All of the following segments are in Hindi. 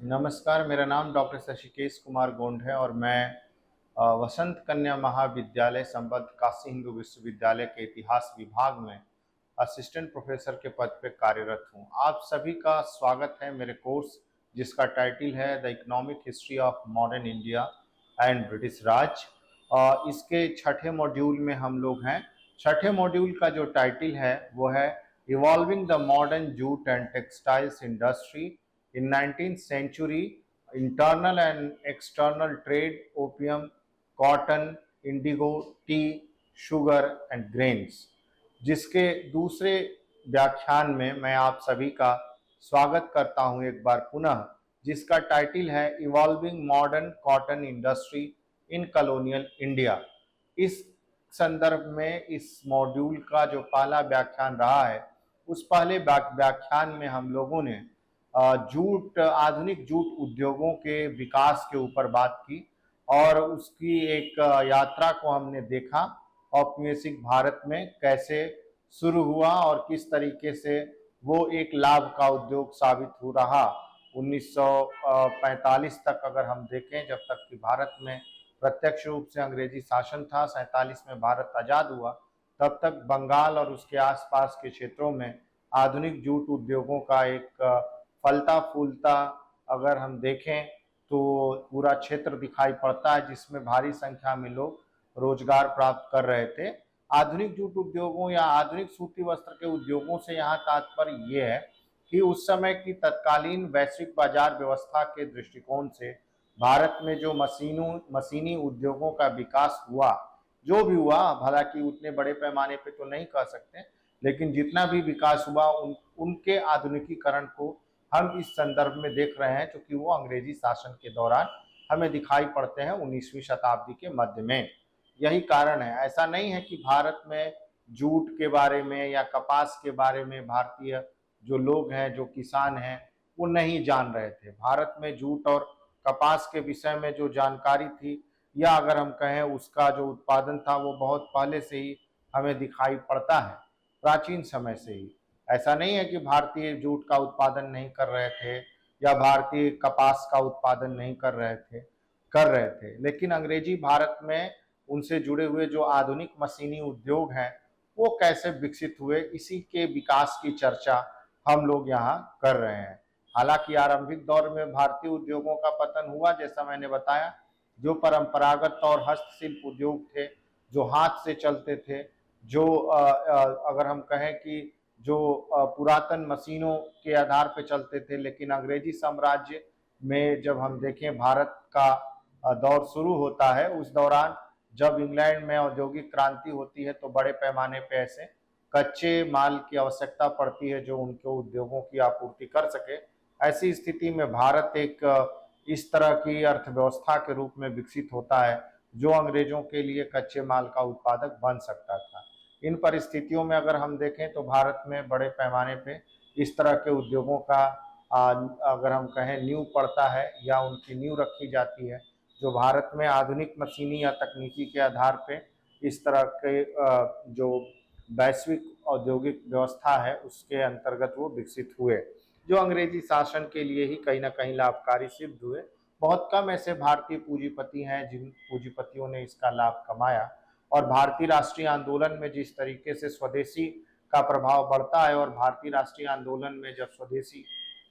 नमस्कार, मेरा नाम डॉक्टर शशिकेश कुमार गोंड है और मैं वसंत कन्या महाविद्यालय संबद्ध काशी हिंदू विश्वविद्यालय के इतिहास विभाग में असिस्टेंट प्रोफेसर के पद पे कार्यरत हूँ। आप सभी का स्वागत है मेरे कोर्स जिसका टाइटल है the economic history of modern India and British Raj. इसके छठे मॉड्यूल में हम लोग हैं। छठे मॉड्यूल का जो टाइटल है वो है evolving the modern jute and textiles industry in 19th century, internal and external trade, opium, cotton, indigo, tea, sugar and grains। जिसके दूसरे व्याख्यान में मैं आप सभी का स्वागत करता हूं एक बार पुनः, जिसका टाइटल है evolving modern cotton industry in colonial India. इस संदर्भ में इस मॉड्यूल का जो पहला व्याख्यान रहा है, उस पहले व्याख्यान में हम लोगों ने आधुनिक जूट उद्योगों के विकास के ऊपर बात की और उसकी एक यात्रा को हमने देखा। औपनिवेशिक भारत में कैसे शुरू हुआ और किस तरीके से वो एक लाभ का उद्योग साबित हो रहा। 1945 तक अगर हम देखें, जब तक कि भारत में प्रत्यक्ष रूप से अंग्रेजी शासन था, 47 में भारत आज़ाद हुआ, तब तक बंगाल और उसके आसपास के क्षेत्रों में आधुनिक जूट उद्योगों का एक फलता फूलता अगर हम देखें तो पूरा क्षेत्र दिखाई पड़ता है, जिसमें भारी संख्या में लोग रोजगार प्राप्त कर रहे थे। आधुनिक जूट उद्योगों या आधुनिक सूती वस्त्र के उद्योगों से यहाँ तात्पर्य ये है कि उस समय की तत्कालीन वैश्विक बाजार व्यवस्था के दृष्टिकोण से भारत में जो मशीनी उद्योगों का विकास हुआ, जो भी हुआ, हालांकि उतने बड़े पैमाने पे तो नहीं कह सकते, लेकिन जितना भी विकास हुआ उनके आधुनिकीकरण को हम इस संदर्भ में देख रहे हैं, क्योंकि वो अंग्रेजी शासन के दौरान हमें दिखाई पड़ते हैं 19वीं शताब्दी के मध्य में। यही कारण है, ऐसा नहीं है कि भारत में जूट के बारे में या कपास के बारे में भारतीय जो लोग हैं, जो किसान हैं, वो नहीं जान रहे थे। भारत में जूट और कपास के विषय में जो जानकारी थी, या अगर हम कहें उसका जो उत्पादन था, वो बहुत पहले से ही हमें दिखाई पड़ता है, प्राचीन समय से ही। ऐसा नहीं है कि भारतीय जूट का उत्पादन नहीं कर रहे थे या भारतीय कपास का उत्पादन नहीं कर रहे थे, लेकिन अंग्रेजी भारत में उनसे जुड़े हुए जो आधुनिक मशीनी उद्योग हैं, वो कैसे विकसित हुए, इसी के विकास की चर्चा हम लोग यहाँ कर रहे हैं। हालांकि आरंभिक दौर में भारतीय उद्योगों का पतन हुआ, जैसा मैंने बताया। जो परंपरागत और हस्तशिल्प उद्योग थे, जो हाथ से चलते थे, जो अगर हम कहें कि जो पुरातन मशीनों के आधार पर चलते थे, लेकिन अंग्रेजी साम्राज्य में जब हम देखें भारत का दौर शुरू होता है, उस दौरान जब इंग्लैंड में औद्योगिक क्रांति होती है, तो बड़े पैमाने पे ऐसे कच्चे माल की आवश्यकता पड़ती है जो उनके उद्योगों की आपूर्ति कर सके। ऐसी स्थिति में भारत एक इस तरह की अर्थव्यवस्था के रूप में विकसित होता है जो अंग्रेजों के लिए कच्चे माल का उत्पादक बन सकता था। इन परिस्थितियों में अगर हम देखें तो भारत में बड़े पैमाने पे इस तरह के उद्योगों का अगर हम कहें नींव पड़ता है या उनकी नींव रखी जाती है, जो भारत में आधुनिक मशीनी या तकनीकी के आधार पे इस तरह के जो वैश्विक औद्योगिक व्यवस्था है उसके अंतर्गत वो विकसित हुए, जो अंग्रेजी शासन के लिए ही कहीं ना कहीं लाभकारी सिद्ध हुए। बहुत कम ऐसे भारतीय पूंजीपति हैं जिन पूंजीपतियों ने इसका लाभ कमाया। और भारतीय राष्ट्रीय आंदोलन में जिस तरीके से स्वदेशी का प्रभाव बढ़ता है, और भारतीय राष्ट्रीय आंदोलन में जब स्वदेशी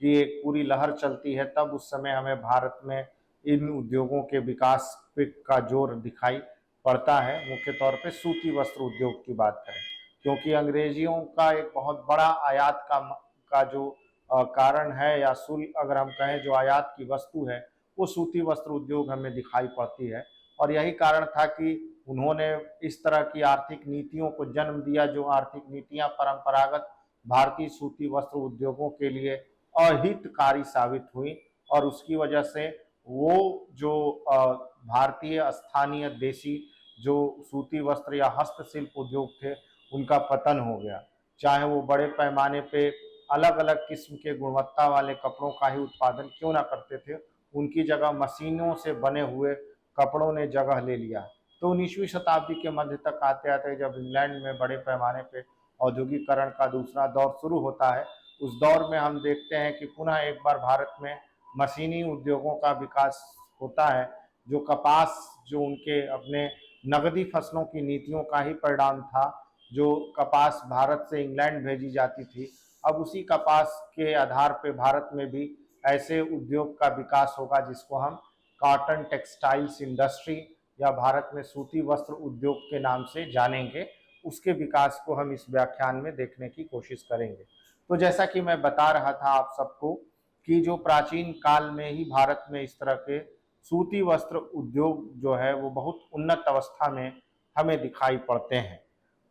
की एक पूरी लहर चलती है, तब उस समय हमें भारत में इन उद्योगों के विकास का जोर दिखाई पड़ता है। मुख्य तौर पे सूती वस्त्र उद्योग की बात करें, क्योंकि अंग्रेजियों का एक बहुत बड़ा आयात का जो कारण है, या शुल्क अगर हम कहें, जो आयात की वस्तु है, वो सूती वस्त्र उद्योग हमें दिखाई पड़ती है। और यही कारण था कि उन्होंने इस तरह की आर्थिक नीतियों को जन्म दिया, जो आर्थिक नीतियां परंपरागत भारतीय सूती वस्त्र उद्योगों के लिए अहितकारी साबित हुई, और उसकी वजह से वो जो भारतीय स्थानीय देशी जो सूती वस्त्र या हस्तशिल्प उद्योग थे, उनका पतन हो गया। चाहे वो बड़े पैमाने पे अलग अलग किस्म के गुणवत्ता वाले कपड़ों का ही उत्पादन क्यों ना करते थे, उनकी जगह मशीनों से बने हुए कपड़ों ने जगह ले लिया। तो 19वीं शताब्दी के मध्य तक आते आते जब इंग्लैंड में बड़े पैमाने पे औद्योगिकरण का दूसरा दौर शुरू होता है, उस दौर में हम देखते हैं कि पुनः एक बार भारत में मशीनी उद्योगों का विकास होता है। जो कपास, जो उनके अपने नकदी फसलों की नीतियों का ही परिणाम था। जो कपास भारत से इंग्लैंड भेजी जाती थी, अब उसी कपास के आधार पे भारत में भी ऐसे उद्योग का विकास होगा जिसको हम कॉटन टेक्सटाइल्स इंडस्ट्री या भारत में सूती वस्त्र उद्योग के नाम से जानेंगे। उसके विकास को हम इस व्याख्यान में देखने की कोशिश करेंगे। तो जैसा कि मैं बता रहा था आप सबको कि जो प्राचीन काल में ही भारत में इस तरह के सूती वस्त्र उद्योग जो है वो बहुत उन्नत अवस्था में हमें दिखाई पड़ते हैं।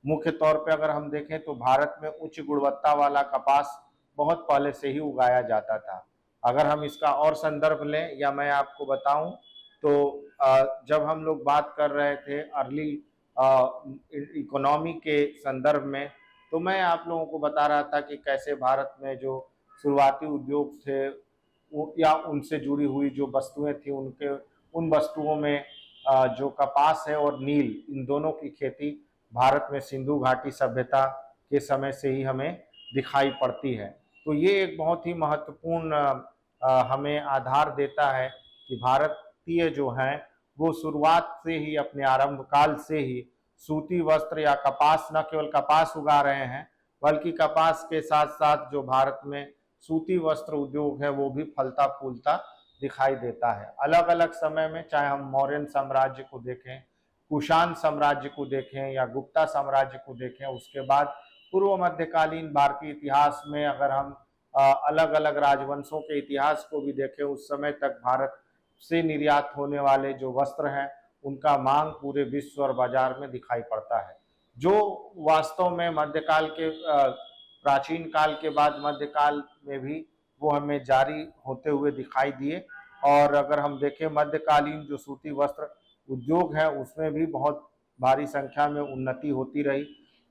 मुख्य तौर पे अगर हम देखें तो भारत में उच्च गुणवत्ता वाला कपास बहुत पहले से ही उगाया जाता था। अगर हम इसका और संदर्भ लें या मैं आपको बताऊं तो जब हम लोग बात कर रहे थे अर्ली इकोनॉमी के संदर्भ में, तो मैं आप लोगों को बता रहा था कि कैसे भारत में जो शुरुआती उद्योग थे या उनसे जुड़ी हुई जो वस्तुएं थी, उनके उन वस्तुओं में जो कपास है और नील, इन दोनों की खेती भारत में सिंधु घाटी सभ्यता के समय से ही हमें दिखाई पड़ती है। तो ये एक बहुत ही महत्वपूर्ण हमें आधार देता है कि भारतीय जो हैं वो शुरुआत से ही, अपने आरंभ काल से ही सूती वस्त्र या कपास, न केवल कपास उगा रहे हैं बल्कि कपास के साथ साथ जो भारत में सूती वस्त्र उद्योग है वो भी फलता फूलता दिखाई देता है। अलग अलग समय में, चाहे हम मौर्य साम्राज्य को देखें, कुषाण साम्राज्य को देखें या गुप्ता साम्राज्य को देखें, उसके बाद पूर्व मध्यकालीन भारतीय इतिहास में अगर हम अलग अलग राजवंशों के इतिहास को भी देखें, उस समय तक भारत से निर्यात होने वाले जो वस्त्र हैं उनका मांग पूरे विश्व और बाजार में दिखाई पड़ता है, जो वास्तव में मध्यकाल के प्राचीन काल के बाद मध्यकाल में भी वो हमें जारी होते हुए दिखाई दिए। और अगर हम देखें मध्यकालीन जो सूती वस्त्र उद्योग है उसमें भी बहुत भारी संख्या में उन्नति होती रही।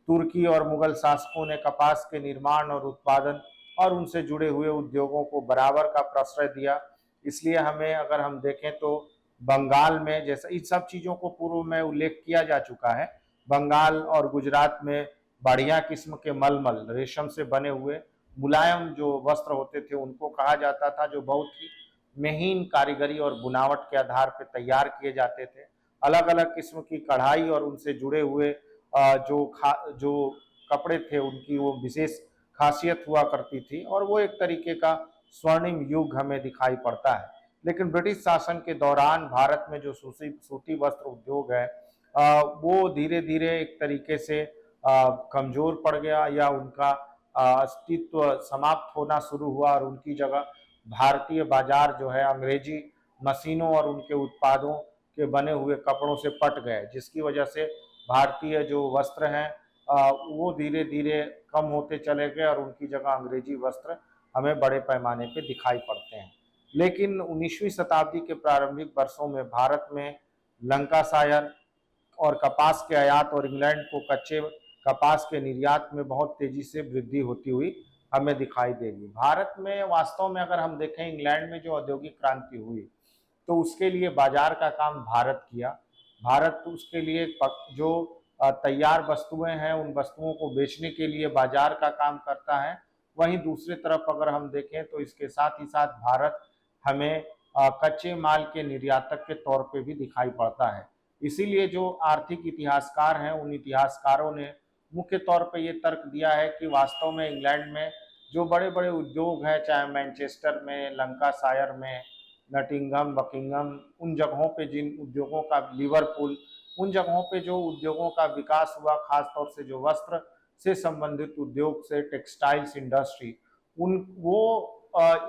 तुर्की और मुगल शासकों ने कपास के निर्माण और उत्पादन और उनसे जुड़े हुए उद्योगों को बराबर का प्रश्रय दिया। इसलिए हमें, अगर हम देखें तो बंगाल में, जैसे इन सब चीज़ों को पूर्व में उल्लेख किया जा चुका है, बंगाल और गुजरात में बढ़िया किस्म के मलमल, रेशम से बने हुए मुलायम जो वस्त्र होते थे उनको कहा जाता था, जो बहुत ही महीन कारीगरी और बुनावट के आधार पर तैयार किए जाते थे। अलग अलग किस्म की कढ़ाई और उनसे जुड़े हुए जो कपड़े थे उनकी वो विशेष खासियत हुआ करती थी और वो एक तरीके का स्वर्णिम युग हमें दिखाई पड़ता है। लेकिन ब्रिटिश शासन के दौरान भारत में जो सूती वस्त्र उद्योग है वो धीरे धीरे एक तरीके से कमजोर पड़ गया या उनका अस्तित्व समाप्त होना शुरू हुआ और उनकी जगह भारतीय बाजार जो है अंग्रेजी मशीनों और उनके उत्पादों के बने हुए कपड़ों से पट गए, जिसकी वजह से भारतीय जो वस्त्र हैं वो धीरे धीरे कम होते चले गए और उनकी जगह अंग्रेजी वस्त्र हमें बड़े पैमाने पे दिखाई पड़ते हैं। लेकिन 19वीं शताब्दी के प्रारंभिक वर्षों में भारत में लंकाशायर और कपास के आयात और इंग्लैंड को कच्चे कपास के निर्यात में बहुत तेजी से वृद्धि होती हुई हमें दिखाई देगी। भारत में वास्तव में अगर हम देखें, इंग्लैंड में जो औद्योगिक क्रांति हुई तो उसके लिए बाजार का काम भारत किया। भारत उसके लिए जो तैयार वस्तुएं हैं उन वस्तुओं को बेचने के लिए बाजार का काम करता है। वहीं दूसरी तरफ अगर हम देखें तो इसके साथ ही साथ भारत हमें कच्चे माल के निर्यातक के तौर पे भी दिखाई पड़ता है। इसीलिए जो आर्थिक इतिहासकार हैं उन इतिहासकारों ने मुख्य तौर पे ये तर्क दिया है कि वास्तव में इंग्लैंड में जो बड़े बड़े उद्योग हैं, चाहे मैनचेस्टर में, लंकाशायर में, नटिंगम, बकिंगम, उन जगहों पे जिन उद्योगों का, लिवरपूल, उन जगहों पे जो उद्योगों का विकास हुआ, खासतौर से जो वस्त्र से संबंधित उद्योग से टेक्सटाइल्स इंडस्ट्री, उन वो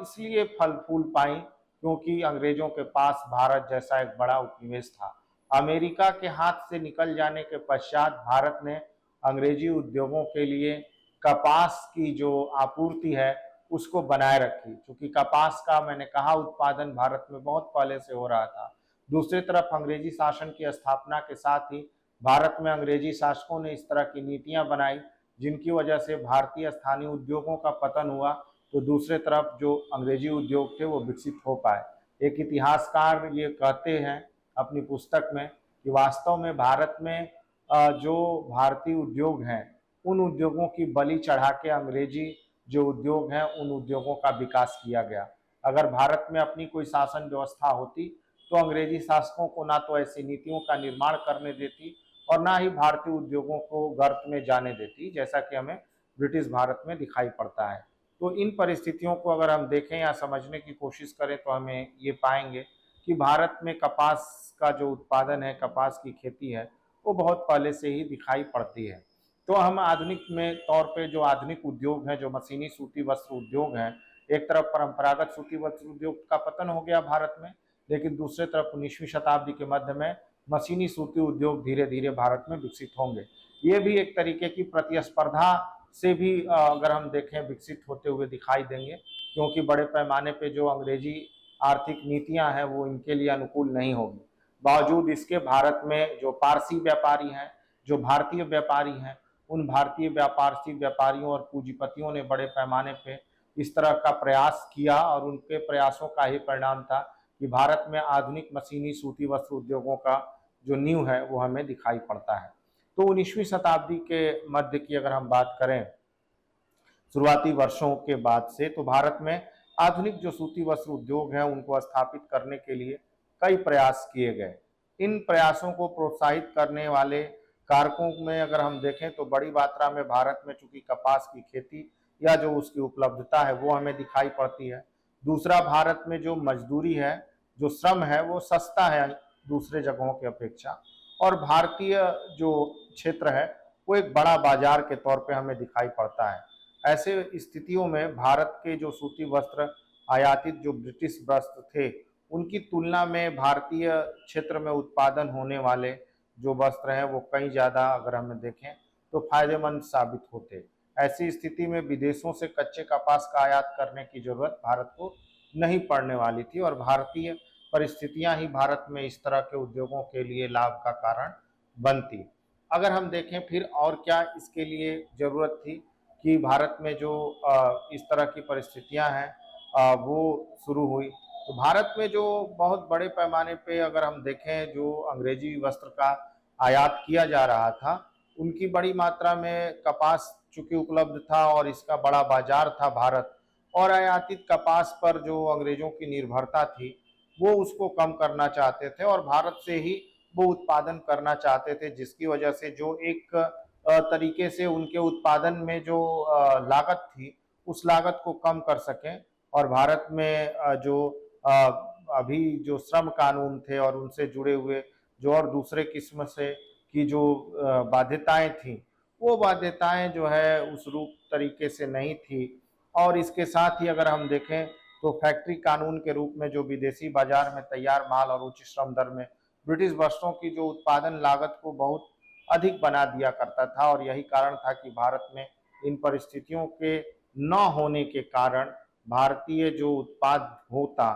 इसलिए फल फूल पाई क्योंकि अंग्रेजों के पास भारत जैसा एक बड़ा उपनिवेश था। अमेरिका के हाथ से निकल जाने के पश्चात भारत ने अंग्रेजी उद्योगों के लिए कपास की जो आपूर्ति है उसको बनाए रखी, क्योंकि कपास का, मैंने कहा, उत्पादन भारत में बहुत पहले से हो रहा था। दूसरी तरफ अंग्रेजी शासन की स्थापना के साथ ही भारत में अंग्रेजी शासकों ने इस तरह की नीतियां बनाई जिनकी वजह से भारतीय स्थानीय उद्योगों का पतन हुआ, तो दूसरे तरफ जो अंग्रेजी उद्योग थे वो विकसित हो पाए। एक इतिहासकार ये कहते हैं अपनी पुस्तक में कि वास्तव में भारत में जो भारतीय उद्योग हैं उन उद्योगों की बलि चढ़ा के अंग्रेजी जो उद्योग हैं उन उद्योगों का विकास किया गया। अगर भारत में अपनी कोई शासन व्यवस्था होती तो अंग्रेजी शासकों को ना तो ऐसी नीतियों का निर्माण करने देती और ना ही भारतीय उद्योगों को गर्त में जाने देती, जैसा कि हमें ब्रिटिश भारत में दिखाई पड़ता है। तो इन परिस्थितियों को अगर हम देखें या समझने की कोशिश करें तो हमें ये पाएंगे कि भारत में कपास का जो उत्पादन है, कपास की खेती है, वो बहुत पहले से ही दिखाई पड़ती है। तो हम आधुनिक में तौर पे जो आधुनिक उद्योग हैं, जो मशीनी सूती वस्त्र उद्योग हैं, एक तरफ परंपरागत सूती वस्त्र उद्योग का पतन हो गया भारत में, लेकिन दूसरे तरफ 19वीं शताब्दी के मध्य में मशीनी सूती उद्योग धीरे धीरे भारत में विकसित होंगे। ये भी एक तरीके की प्रतिस्पर्धा से भी अगर हम देखें विकसित होते हुए दिखाई देंगे, क्योंकि बड़े पैमाने पे जो अंग्रेजी आर्थिक नीतियां हैं वो इनके लिए अनुकूल नहीं होगी। बावजूद इसके भारत में जो पारसी व्यापारी हैं, जो भारतीय व्यापारी हैं, उन भारतीय व्यापारसी व्यापारियों और पूंजीपतियों ने बड़े पैमाने पे इस तरह का प्रयास किया और उनके प्रयासों का ही परिणाम था कि भारत में आधुनिक मशीनी सूती वस्त्र उद्योगों का जो नींव है वो हमें दिखाई पड़ता है। तो 19वीं शताब्दी के मध्य की अगर हम बात करें, शुरुआती वर्षों के बाद से, तो भारत में आधुनिक जो सूती वस्त्र उद्योग हैं उनको स्थापित करने के लिए कई प्रयास किए गए। इन प्रयासों को प्रोत्साहित करने वाले कारकों में अगर हम देखें तो बड़ी मात्रा में भारत में चूंकि कपास की खेती या जो उसकी उपलब्धता है वो हमें दिखाई पड़ती है। दूसरा, भारत में जो मजदूरी है, जो श्रम है, वो सस्ता है दूसरे जगहों की अपेक्षा, और भारतीय जो क्षेत्र है वो एक बड़ा बाजार के तौर पे हमें दिखाई पड़ता है। ऐसे स्थितियों में भारत के जो सूती वस्त्र आयातित जो ब्रिटिश वस्त्र थे उनकी तुलना में भारतीय क्षेत्र में उत्पादन होने वाले जो वस्त्र हैं वो कई ज़्यादा अगर हमें देखें तो फायदेमंद साबित होते। ऐसी स्थिति में विदेशों से कच्चे कपास का आयात करने की जरूरत भारत को नहीं पड़ने वाली थी और भारतीय परिस्थितियां ही भारत में इस तरह के उद्योगों के लिए लाभ का कारण बनती। अगर हम देखें फिर और क्या इसके लिए जरूरत थी कि भारत में जो इस तरह की परिस्थितियां हैं वो शुरू हुई, तो भारत में जो बहुत बड़े पैमाने पे अगर हम देखें जो अंग्रेजी वस्त्र का आयात किया जा रहा था, उनकी बड़ी मात्रा में कपास चूंकि उपलब्ध था और इसका बड़ा बाजार था भारत, और आयातित कपास पर जो अंग्रेजों की निर्भरता थी वो उसको कम करना चाहते थे और भारत से ही वो उत्पादन करना चाहते थे, जिसकी वजह से जो एक तरीके से उनके उत्पादन में जो लागत थी उस लागत को कम कर सकें और भारत में जो अभी जो श्रम कानून थे और उनसे जुड़े हुए जो और दूसरे किस्म से की जो बाध्यताएं थी, वो बाध्यताएं जो है उस रूप तरीके से नहीं थी। और इसके साथ ही अगर हम देखें तो फैक्ट्री कानून के रूप में जो विदेशी बाजार में तैयार माल और उच्च श्रम दर में ब्रिटिश वस्त्रों की जो उत्पादन लागत को बहुत अधिक बना दिया करता था, और यही कारण था कि भारत में इन परिस्थितियों के न होने के कारण भारतीय जो उत्पाद होता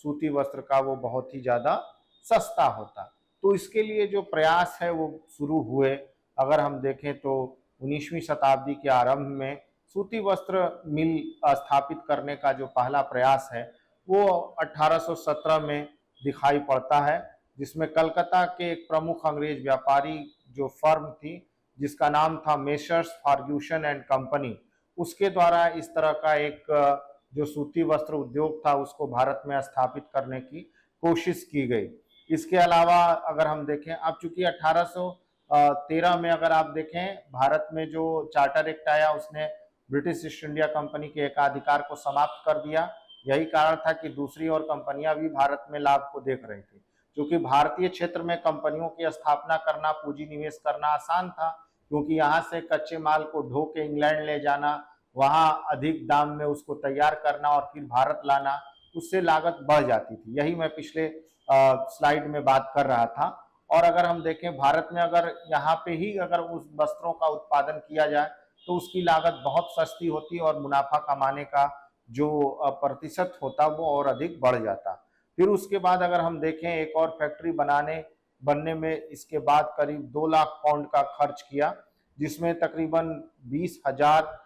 सूती वस्त्र का वो बहुत ही ज़्यादा सस्ता होता। तो इसके लिए जो प्रयास है वो शुरू हुए। अगर हम देखें तो 19वीं शताब्दी के आरंभ में सूती वस्त्र मिल स्थापित करने का जो पहला प्रयास है वो 1817 में दिखाई पड़ता है, जिसमें कलकत्ता के एक प्रमुख अंग्रेज व्यापारी जो फर्म थी जिसका नाम था मेसर्स फर्ग्यूसन एंड कंपनी, उसके द्वारा इस तरह का एक जो सूती वस्त्र उद्योग था उसको भारत में स्थापित करने की कोशिश की गई। इसके अलावा अगर हम देखें, अब चूंकि 1813 में अगर आप देखें भारत में जो चार्टर एक्ट आया उसने ब्रिटिश ईस्ट इंडिया कंपनी के एकाधिकार को समाप्त कर दिया। यही कारण था कि दूसरी और कंपनियां भी भारत में लाभ को देख रही थी, क्योंकि भारतीय क्षेत्र में कंपनियों की स्थापना करना, पूंजी निवेश करना आसान था, क्योंकि यहाँ से कच्चे माल को ढो के इंग्लैंड ले जाना, वहाँ अधिक दाम में उसको तैयार करना और फिर भारत लाना, उससे लागत बढ़ जाती थी। यही मैं पिछले स्लाइड में बात कर रहा था। और अगर हम देखें भारत में अगर यहाँ पे ही अगर उस वस्त्रों का उत्पादन किया जाए तो उसकी लागत बहुत सस्ती होती और मुनाफा कमाने का जो प्रतिशत होता वो और अधिक बढ़ जाता। फिर उसके बाद अगर हम देखें एक और फैक्ट्री बनने में इसके बाद करीब 2 लाख पाउंड का खर्च किया, जिसमें तकरीबन 20,000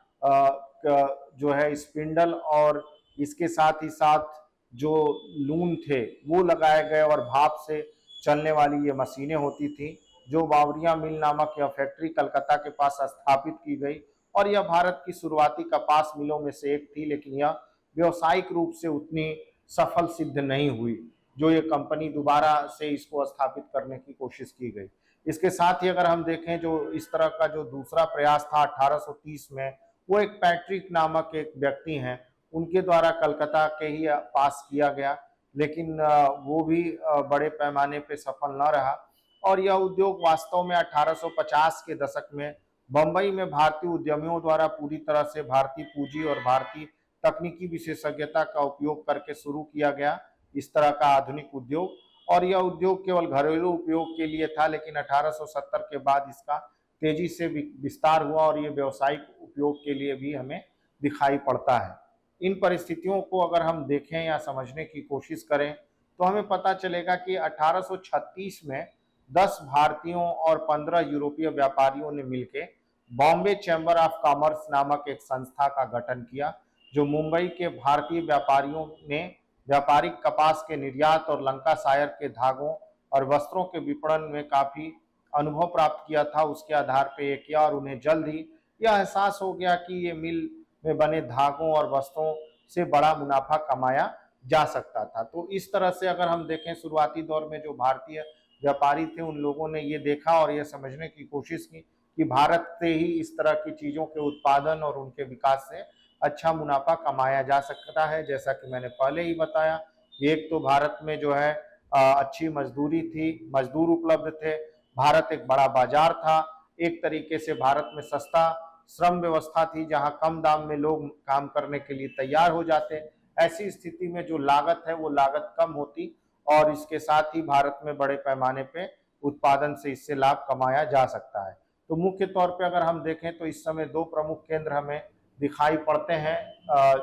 जो है स्पिंडल और इसके साथ ही साथ जो लूम थे वो लगाए गए और भाप से चलने वाली ये मशीनें होती थी, जो बावरिया मिल नामक यह फैक्ट्री कलकत्ता के पास स्थापित की गई। और यह भारत की शुरुआती कपास मिलों में से एक थी, लेकिन यह व्यावसायिक रूप से उतनी सफल सिद्ध नहीं हुई, जो ये कंपनी दोबारा से इसको स्थापित करने की कोशिश की गई। इसके साथ ही अगर हम देखें, जो इस तरह का जो दूसरा प्रयास था 1830 में, वो एक पैट्रिक नामक एक व्यक्ति हैं, उनके द्वारा कलकत्ता के ही पास किया गया, लेकिन वो भी बड़े पैमाने पे सफल न रहा। और यह उद्योग वास्तव में 1850 के दशक में बंबई में भारतीय उद्यमियों द्वारा पूरी तरह से भारतीय पूंजी और भारतीय तकनीकी विशेषज्ञता का उपयोग करके शुरू किया गया, इस तरह का आधुनिक उद्योग। और यह उद्योग केवल घरेलू उपयोग के लिए था, लेकिन 1870 के बाद इसका तेजी से विस्तार हुआ और ये व्यावसायिक उपयोग के लिए भी हमें दिखाई पड़ता है। इन परिस्थितियों को अगर हम देखें या समझने की कोशिश करें, तो हमें पता चलेगा कि 1836 में 10 भारतीयों और 15 यूरोपीय व्यापारियों ने मिलकर बॉम्बे चैम्बर ऑफ कॉमर्स नामक एक संस्था का गठन किया, जो मुंबई के भारतीय व्यापारियों ने व्यापारिक कपास के निर्यात और लंकाशायर के धागों और वस्त्रों के विपणन में काफी अनुभव प्राप्त किया था, उसके आधार पर यह किया। और उन्हें जल्द ही यह एहसास हो गया कि ये मिल में बने धागों और वस्त्रों से बड़ा मुनाफा कमाया जा सकता था। तो इस तरह से अगर हम देखें, शुरुआती दौर में जो भारतीय व्यापारी थे, उन लोगों ने ये देखा और ये समझने की कोशिश की कि भारत से ही इस तरह की चीज़ों के उत्पादन और उनके विकास से अच्छा मुनाफा कमाया जा सकता है। जैसा कि मैंने पहले ही बताया, एक तो भारत में जो है अच्छी मजदूरी थी, मजदूर उपलब्ध थे, भारत एक बड़ा बाजार था, एक तरीके से भारत में सस्ता श्रम व्यवस्था थी, जहां कम दाम में लोग काम करने के लिए तैयार हो जाते। ऐसी स्थिति में जो लागत है वो लागत कम होती और इसके साथ ही भारत में बड़े पैमाने पे उत्पादन से इससे लाभ कमाया जा सकता है। तो मुख्य तौर पे अगर हम देखें तो इस समय दो प्रमुख केंद्र हमें दिखाई पड़ते हैं,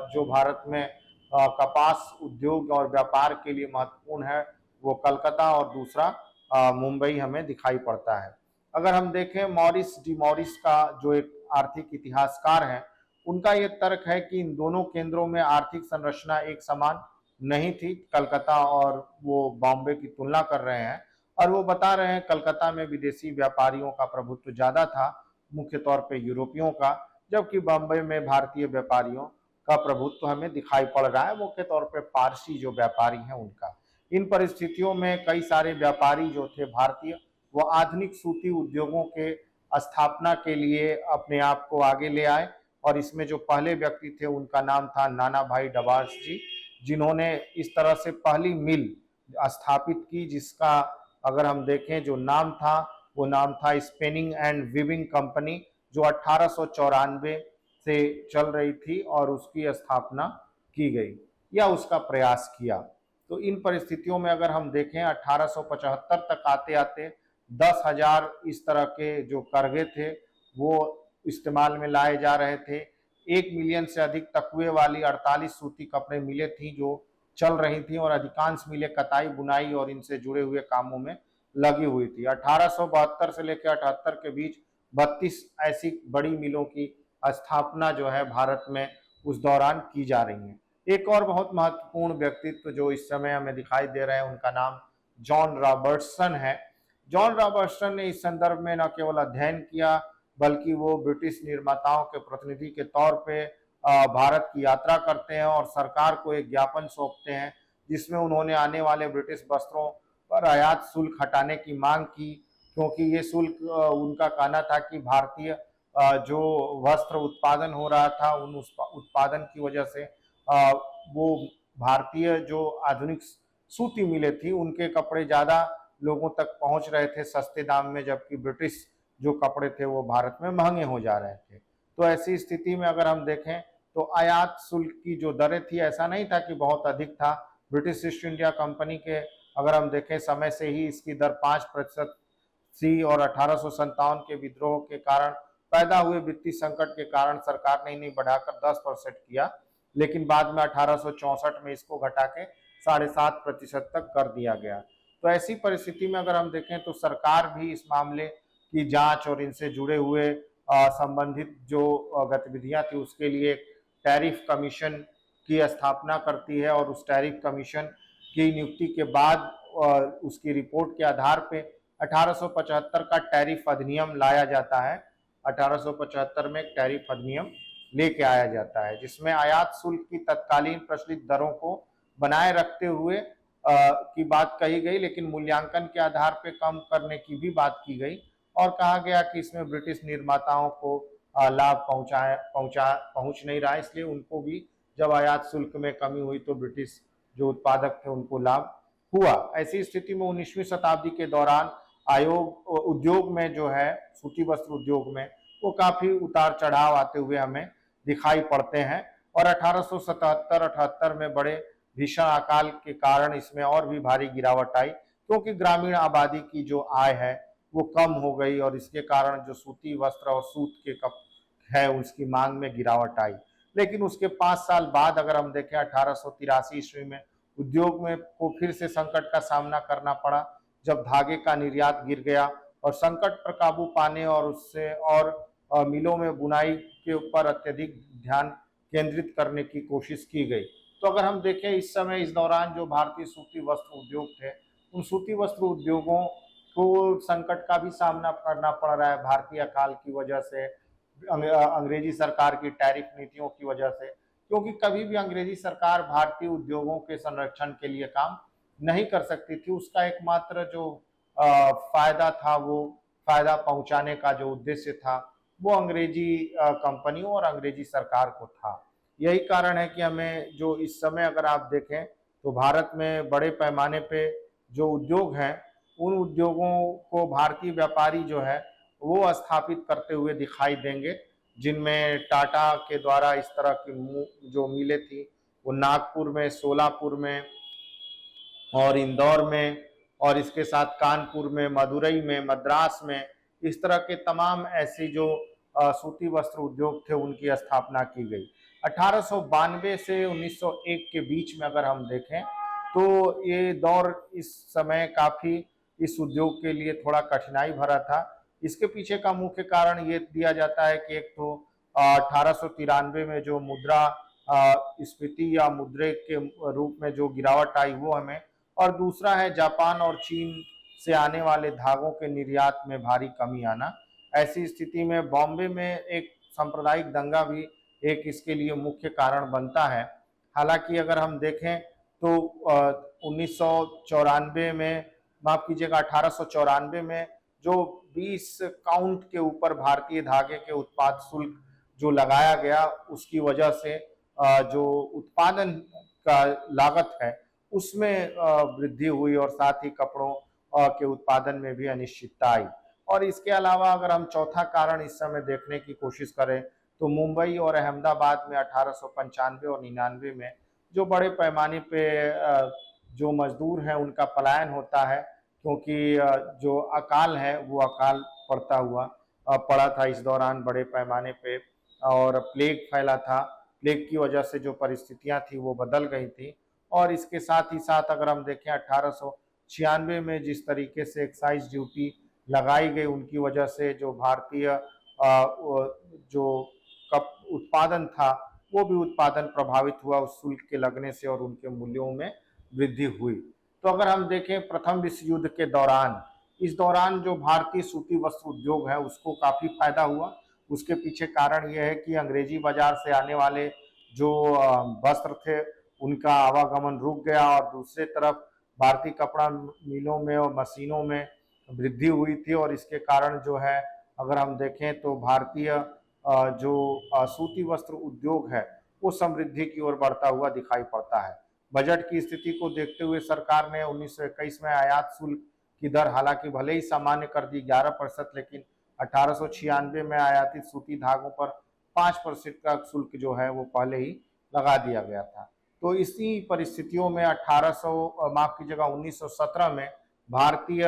जो भारत में कपास उद्योग और व्यापार के लिए महत्वपूर्ण है, वो कलकत्ता और दूसरा मुंबई हमें दिखाई पड़ता है। अगर हम देखें, मॉरिस डी मॉरिस का जो एक आर्थिक इतिहासकार हैं, उनका ये तर्क है कि इन दोनों केंद्रों में आर्थिक संरचना एक समान नहीं थी। कलकत्ता और वो बॉम्बे की तुलना कर रहे हैं और वो बता रहे हैं कलकत्ता में विदेशी व्यापारियों का प्रभुत्व ज्यादा था, मुख्य तौर पे यूरोपियों का, जबकि बॉम्बे में भारतीय व्यापारियों का प्रभुत्व हमें दिखाई पड़ रहा है, मुख्य तौर पे पारसी जो व्यापारी हैं उनका। इन परिस्थितियों में कई सारे व्यापारी जो थे भारतीय, वो आधुनिक सूती उद्योगों के स्थापना के लिए अपने आप को आगे ले आए और इसमें जो पहले व्यक्ति थे उनका नाम था नाना भाई डबास जी, जिन्होंने इस तरह से पहली मिल स्थापित की, जिसका अगर हम देखें जो नाम था वो नाम था स्पिनिंग एंड वीविंग कंपनी, जो 1894 से चल रही थी और उसकी स्थापना की गई या उसका प्रयास किया। तो इन परिस्थितियों में अगर हम देखें 1875 तक आते आते 10,000 इस तरह के जो करघे थे वो इस्तेमाल में लाए जा रहे थे। 1 मिलियन से अधिक तकुए वाली 48 सूती कपड़े मिलें थी जो चल रही थी और अधिकांश मिलें कताई बुनाई और इनसे जुड़े हुए कामों में लगी हुई थी। 1872 से लेकर 78 के बीच 32 ऐसी बड़ी मिलों की स्थापना जो है भारत में उस दौरान की जा रही है। एक और बहुत महत्वपूर्ण व्यक्तित्व जो इस समय हमें दिखाई दे रहे हैं, उनका नाम जॉन रॉबर्टसन है। जॉन रॉबर्टसन ने इस संदर्भ में न केवल अध्ययन किया, बल्कि वो ब्रिटिश निर्माताओं के प्रतिनिधि के तौर पे भारत की यात्रा करते हैं और सरकार को एक ज्ञापन सौंपते हैं, जिसमें उन्होंने आने वाले ब्रिटिश वस्त्रों पर आयात शुल्क हटाने की मांग की, क्योंकि ये शुल्क उनका कहना था कि भारतीय जो वस्त्र उत्पादन हो रहा था उन उत्पादन की वजह से वो भारतीय जो आधुनिक सूती मिलें थी उनके कपड़े ज़्यादा लोगों तक पहुंच रहे थे सस्ते दाम में, जबकि ब्रिटिश जो कपड़े थे वो भारत में महंगे हो जा रहे थे। तो ऐसी स्थिति में अगर हम देखें तो आयात शुल्क की जो दरें थी, ऐसा नहीं था कि बहुत अधिक था। ब्रिटिश ईस्ट इंडिया कंपनी के अगर हम देखें समय से ही इसकी दर 5% थी और 1857 के विद्रोह के कारण पैदा हुए वित्तीय संकट के कारण सरकार ने इन्हें बढ़ाकर 10% किया, लेकिन बाद में 1864 में इसको घटा के 7.5% तक कर दिया गया। तो ऐसी परिस्थिति में अगर हम देखें तो सरकार भी इस मामले की जांच और इनसे जुड़े हुए संबंधित जो गतिविधियां थी उसके लिए टैरिफ कमीशन की स्थापना करती है और उस टैरिफ कमीशन की नियुक्ति के बाद उसकी रिपोर्ट के आधार पे 1875 का टैरिफ अधिनियम लाया जाता है। 1875 में एक टैरिफ अधिनियम लेके आया जाता है, जिसमें आयात शुल्क की तत्कालीन प्रचलित दरों को बनाए रखते हुए की बात कही गई, लेकिन मूल्यांकन के आधार पर कम करने की भी बात की गई और कहा गया कि इसमें ब्रिटिश निर्माताओं को लाभ पहुंच नहीं रहा, इसलिए उनको भी जब आयात शुल्क में कमी हुई तो ब्रिटिश जो उत्पादक थे उनको लाभ हुआ। ऐसी स्थिति में 19वीं शताब्दी के दौरान उद्योग में जो है, सूती वस्त्र उद्योग में, वो काफी उतार चढ़ाव आते हुए हमें दिखाई पड़ते हैं और 1877-78 में बड़े भीषण अकाल के कारण इसमें और भी भारी गिरावट आई, क्योंकि ग्रामीण आबादी की जो आय है वो कम हो गई और इसके कारण जो सूती वस्त्र और सूत के कप है उसकी मांग में गिरावट आई। लेकिन उसके 5 साल बाद अगर हम देखें 1883 ईस्वी में उद्योग में को फिर से संकट का सामना करना पड़ा, जब धागे का निर्यात गिर गया और संकट पर काबू पाने और उससे और मिलों में बुनाई के ऊपर अत्यधिक ध्यान केंद्रित करने की कोशिश की गई। तो अगर हम देखें इस समय, इस दौरान जो भारतीय सूती वस्त्र उद्योग थे, उन सूती वस्त्र उद्योगों को संकट का भी सामना करना पड़ रहा है भारतीय अकाल की वजह से, अंग्रेजी सरकार की टैरिफ नीतियों की वजह से, क्योंकि कभी भी अंग्रेजी सरकार भारतीय उद्योगों के संरक्षण के लिए काम नहीं कर सकती थी। उसका एकमात्र जो फायदा था, वो फायदा पहुंचाने का जो उद्देश्य था वो अंग्रेजी कंपनियों और अंग्रेजी सरकार को था। यही कारण है कि हमें जो इस समय अगर आप देखें तो भारत में बड़े पैमाने पे जो उद्योग हैं, उन उद्योगों को भारतीय व्यापारी जो है वो स्थापित करते हुए दिखाई देंगे, जिनमें टाटा के द्वारा इस तरह की जो मिलें थी वो नागपुर में, सोलापुर में और इंदौर में, और इसके साथ कानपुर में, मदुरई में, मद्रास में, इस तरह के तमाम ऐसे जो सूती वस्त्र उद्योग थे उनकी स्थापना की गई। 1892 से 1901 के बीच में अगर हम देखें तो ये दौर इस समय काफी इस उद्योग के लिए थोड़ा कठिनाई भरा था। इसके पीछे का मुख्य कारण ये दिया जाता है कि एक तो 1893 में जो मुद्रा स्फीति या मुद्रे के रूप में जो गिरावट आई वो हमें, और दूसरा है जापान और चीन से आने वाले धागों के निर्यात में भारी कमी आना। ऐसी स्थिति में बॉम्बे में एक सांप्रदायिक दंगा भी एक इसके लिए मुख्य कारण बनता है। हालांकि अगर हम देखें तो 1994 में, माफ कीजिएगा 1894 में जो 20 काउंट के ऊपर भारतीय धागे के उत्पाद शुल्क जो लगाया गया, उसकी वजह से जो उत्पादन का लागत है उसमें वृद्धि हुई और साथ ही कपड़ों के उत्पादन में भी अनिश्चितता आई। और इसके अलावा अगर हम चौथा कारण इस समय देखने की कोशिश करें तो मुंबई और अहमदाबाद में 1895 और 99 में जो बड़े पैमाने पे जो मजदूर हैं उनका पलायन होता है, क्योंकि जो अकाल है वो अकाल पड़ा था इस दौरान बड़े पैमाने पे, और प्लेग फैला था। प्लेग की वजह से जो परिस्थितियां थी वो बदल गई थी। और इसके साथ ही साथ अगर हम देखें 1896 में जिस तरीके से एक्साइज ड्यूटी लगाई गई, उनकी वजह से जो भारतीय जो कप उत्पादन था वो भी उत्पादन प्रभावित हुआ उस शुल्क के लगने से, और उनके मूल्यों में वृद्धि हुई। तो अगर हम देखें प्रथम विश्व युद्ध के दौरान, इस दौरान जो भारतीय सूती वस्त्र उद्योग है उसको काफी फायदा हुआ। उसके पीछे कारण यह है कि अंग्रेजी बाजार से आने वाले जो वस्त्र थे उनका आवागमन रुक गया, और दूसरे तरफ भारतीय कपड़ा मिलों में और मशीनों में वृद्धि हुई थी, और इसके कारण जो है अगर हम देखें तो भारतीय जो सूती वस्त्र उद्योग है वो समृद्धि की ओर बढ़ता हुआ दिखाई पड़ता है। बजट की स्थिति को देखते हुए सरकार ने 1921 में आयात शुल्क की दर हालांकि भले ही सामान्य कर दी 11%, लेकिन 1896 में आयातित सूती धागों पर 5% का शुल्क जो है वो पहले ही लगा दिया गया था। तो इसी परिस्थितियों में 1917 में भारतीय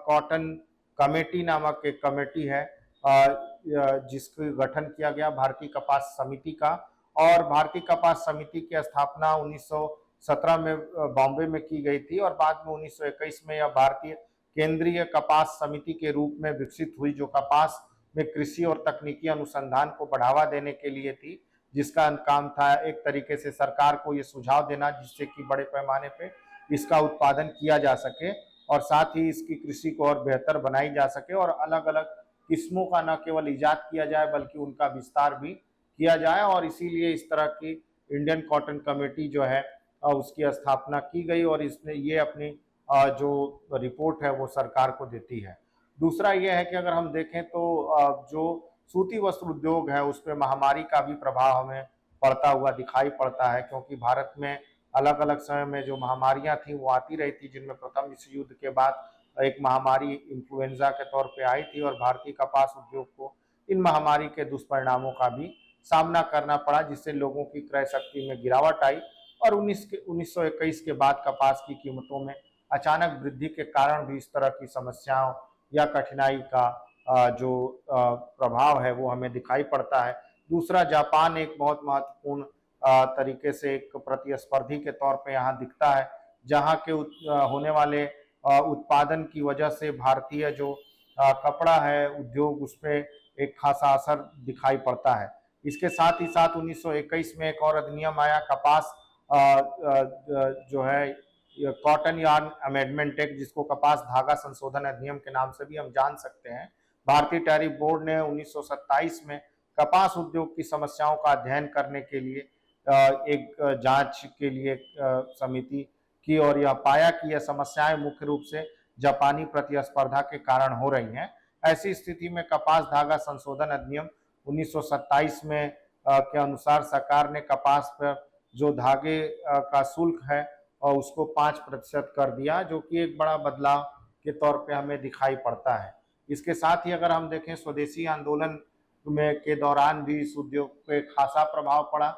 कॉटन कमेटी नामक एक कमेटी है जिसका गठन किया गया भारतीय कपास समिति का, और भारतीय कपास समिति की स्थापना 1917 में बॉम्बे में की गई थी, और बाद में 1921 में यह भारतीय केंद्रीय कपास समिति के रूप में विकसित हुई, जो कपास में कृषि और तकनीकी अनुसंधान को बढ़ावा देने के लिए थी, जिसका काम था एक तरीके से सरकार को ये सुझाव देना जिससे कि बड़े पैमाने पे इसका उत्पादन किया जा सके और साथ ही इसकी कृषि को और बेहतर बनाई जा सके, और अलग अलग किस्मों का न केवल इजाद किया जाए बल्कि उनका विस्तार भी किया जाए, और इसीलिए इस तरह की इंडियन कॉटन कमेटी जो है उसकी स्थापना की गई, और इसने ये अपनी जो रिपोर्ट है वो सरकार को देती है। दूसरा ये है कि अगर हम देखें तो जो सूती वस्त्र उद्योग है उस पर महामारी का भी प्रभाव हमें पड़ता हुआ दिखाई पड़ता है, क्योंकि भारत में अलग अलग समय में जो महामारियां थी वो आती रही थी, जिनमें प्रथम विश्व युद्ध के बाद एक महामारी इन्फ्लुएंजा के तौर पे आई थी, और भारतीय कपास उद्योग को इन महामारी के दुष्परिणामों का भी सामना करना पड़ा, जिससे लोगों की क्रय शक्ति में गिरावट आई, और 1921 के बाद कपास की कीमतों में अचानक वृद्धि के कारण भी इस तरह की समस्याओं या कठिनाई का जो प्रभाव है वो हमें दिखाई पड़ता है। दूसरा, जापान एक बहुत महत्वपूर्ण तरीके से एक प्रतिस्पर्धी के तौर पे यहाँ दिखता है, जहाँ के होने वाले उत्पादन की वजह से भारतीय जो कपड़ा है उद्योग उस पर एक खासा असर दिखाई पड़ता है। इसके साथ ही साथ 1921 में एक और अधिनियम आया, कपास जो है कॉटन यार्न अमेंडमेंट एक्ट, जिसको कपास धागा संशोधन अधिनियम के नाम से भी हम जान सकते हैं। भारतीय टैरिफ बोर्ड ने 1927 में कपास उद्योग की समस्याओं का अध्ययन करने के लिए एक जांच के लिए समिति की, और यह पाया कि यह समस्याएं मुख्य रूप से जापानी प्रतिस्पर्धा के कारण हो रही हैं। ऐसी स्थिति में कपास धागा संशोधन अधिनियम 1927 में के अनुसार सरकार ने कपास पर जो धागे का शुल्क है और उसको 5% कर दिया, जो कि एक बड़ा बदलाव के तौर पे हमें दिखाई पड़ता है। इसके साथ ही अगर हम देखें, स्वदेशी आंदोलन में के दौरान भी इस उद्योग पे खासा प्रभाव पड़ा।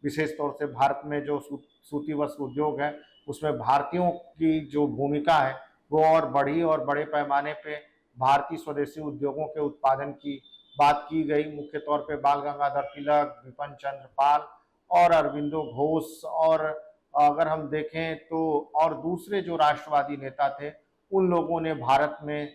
विशेष तौर से भारत में जो सूती वस्त्र उद्योग है उसमें भारतीयों की जो भूमिका है वो और बढ़ी, और बड़े पैमाने पे भारतीय स्वदेशी उद्योगों के उत्पादन की बात की गई। मुख्य तौर पे बाल गंगाधर तिलक, विपिन चंद्र पाल और अरविंदो घोष, और अगर हम देखें तो और दूसरे जो राष्ट्रवादी नेता थे उन लोगों ने भारत में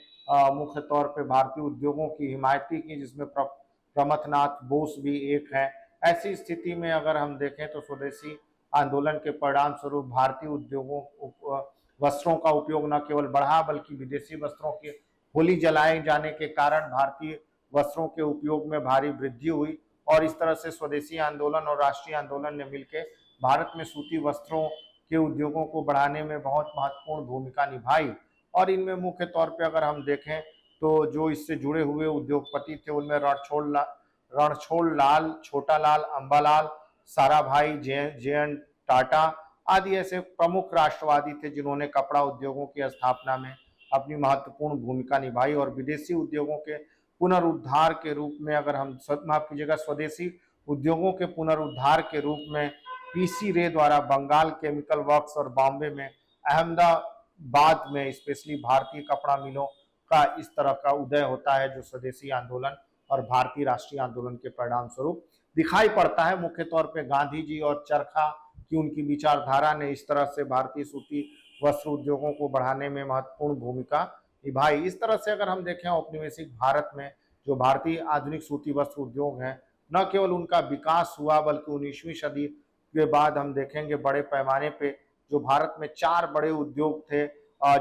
मुख्य तौर पे भारतीय उद्योगों की हिमायती की, जिसमें प्रमथनाथ बोस भी एक है। ऐसी स्थिति में अगर हम देखें तो स्वदेशी आंदोलन के परिणाम स्वरूप भारतीय उद्योगों वस्त्रों का उपयोग न केवल बढ़ा बल्कि विदेशी वस्त्रों के होली जलाए जाने के कारण भारतीय वस्त्रों के उपयोग में भारी वृद्धि हुई, और इस तरह से स्वदेशी आंदोलन और राष्ट्रीय आंदोलन ने मिलकर भारत में सूती वस्त्रों के उद्योगों को बढ़ाने में बहुत महत्वपूर्ण भूमिका निभाई। और इनमें मुख्य तौर पे अगर हम देखें तो जो इससे जुड़े हुए उद्योगपति थे उनमें रणछोड़ लाल, छोटा लाल, अंबालाल, साराभाई, जे.एन. टाटा आदि ऐसे प्रमुख राष्ट्रवादी थे जिन्होंने कपड़ा उद्योगों की स्थापना में अपनी महत्वपूर्ण भूमिका निभाई। और विदेशी उद्योगों के पुनरुद्धार के रूप में, अगर हम माफ कीजिएगा, स्वदेशी उद्योगों के पुनरुद्धार के रूप में पीसी रे द्वारा बंगाल केमिकल वर्क्स और बॉम्बे में अहमदाबाद में स्पेशली भारतीय कपड़ा मिलों का इस तरह का उदय होता है, जो स्वदेशी आंदोलन और भारतीय राष्ट्रीय आंदोलन के परिणाम स्वरूप दिखाई पड़ता है। मुख्य तौर पे गांधी जी और चरखा की उनकी विचारधारा ने इस तरह से भारतीय सूती वस्त्र उद्योगों को बढ़ाने में महत्वपूर्ण भूमिका निभाई। इस तरह से अगर हम देखें औपनिवेशिक भारत में जो भारतीय आधुनिक सूती वस्त्र उद्योग हैं, न केवल उनका विकास हुआ बल्कि 19वीं सदी के बाद हम देखेंगे बड़े पैमाने पे जो भारत में 4 बड़े उद्योग थे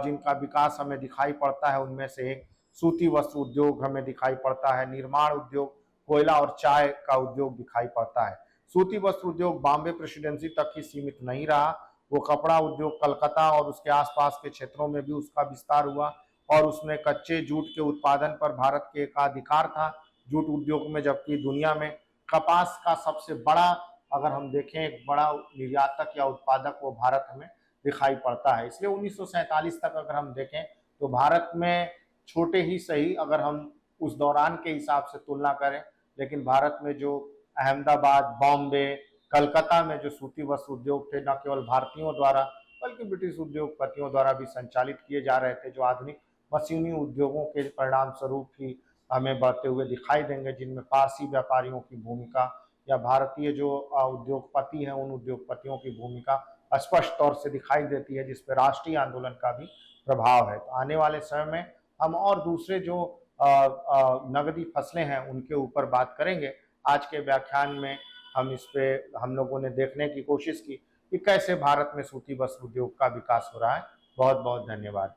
जिनका विकास हमें दिखाई पड़ता है। उनमें से एक सूती वस्त्र उद्योग हमें दिखाई पड़ता है, निर्माण उद्योग, कोयला और चाय का उद्योग दिखाई पड़ता है। सूती वस्त्र उद्योग बॉम्बे प्रेसिडेंसी तक ही सीमित नहीं रहा, वो कपड़ा उद्योग कलकत्ता और उसके आसपास के क्षेत्रों में भी उसका विस्तार हुआ, और उसमें कच्चे जूट के उत्पादन पर भारत के एकाधिकार था जूट उद्योग में, जबकि दुनिया में कपास का सबसे बड़ा, अगर हम देखें, एक बड़ा निर्यातक या उत्पादक वो भारत हमें दिखाई पड़ता है। इसलिए 1947 तक अगर हम देखें तो भारत में छोटे ही सही, अगर हम उस दौरान के हिसाब से तुलना करें, लेकिन भारत में जो अहमदाबाद, बॉम्बे, कलकत्ता में जो सूती वस्त्र उद्योग थे, न केवल भारतीयों द्वारा बल्कि ब्रिटिश उद्योगपतियों द्वारा भी संचालित किए जा रहे थे, जो आधुनिक मशीनी उद्योगों के परिणाम स्वरूप ही हमें बढ़ते हुए दिखाई देंगे, जिनमें पारसी व्यापारियों की भूमिका या भारतीय जो उद्योगपति हैं उन उद्योगपतियों की भूमिका स्पष्ट तौर से दिखाई देती है, जिस पर राष्ट्रीय आंदोलन का भी प्रभाव है। तो आने वाले समय में हम और दूसरे जो नगदी फसलें हैं उनके ऊपर बात करेंगे। आज के व्याख्यान में हम लोगों ने देखने की कोशिश की कि कैसे भारत में सूती वस्त्र उद्योग का विकास हो रहा है। बहुत बहुत धन्यवाद।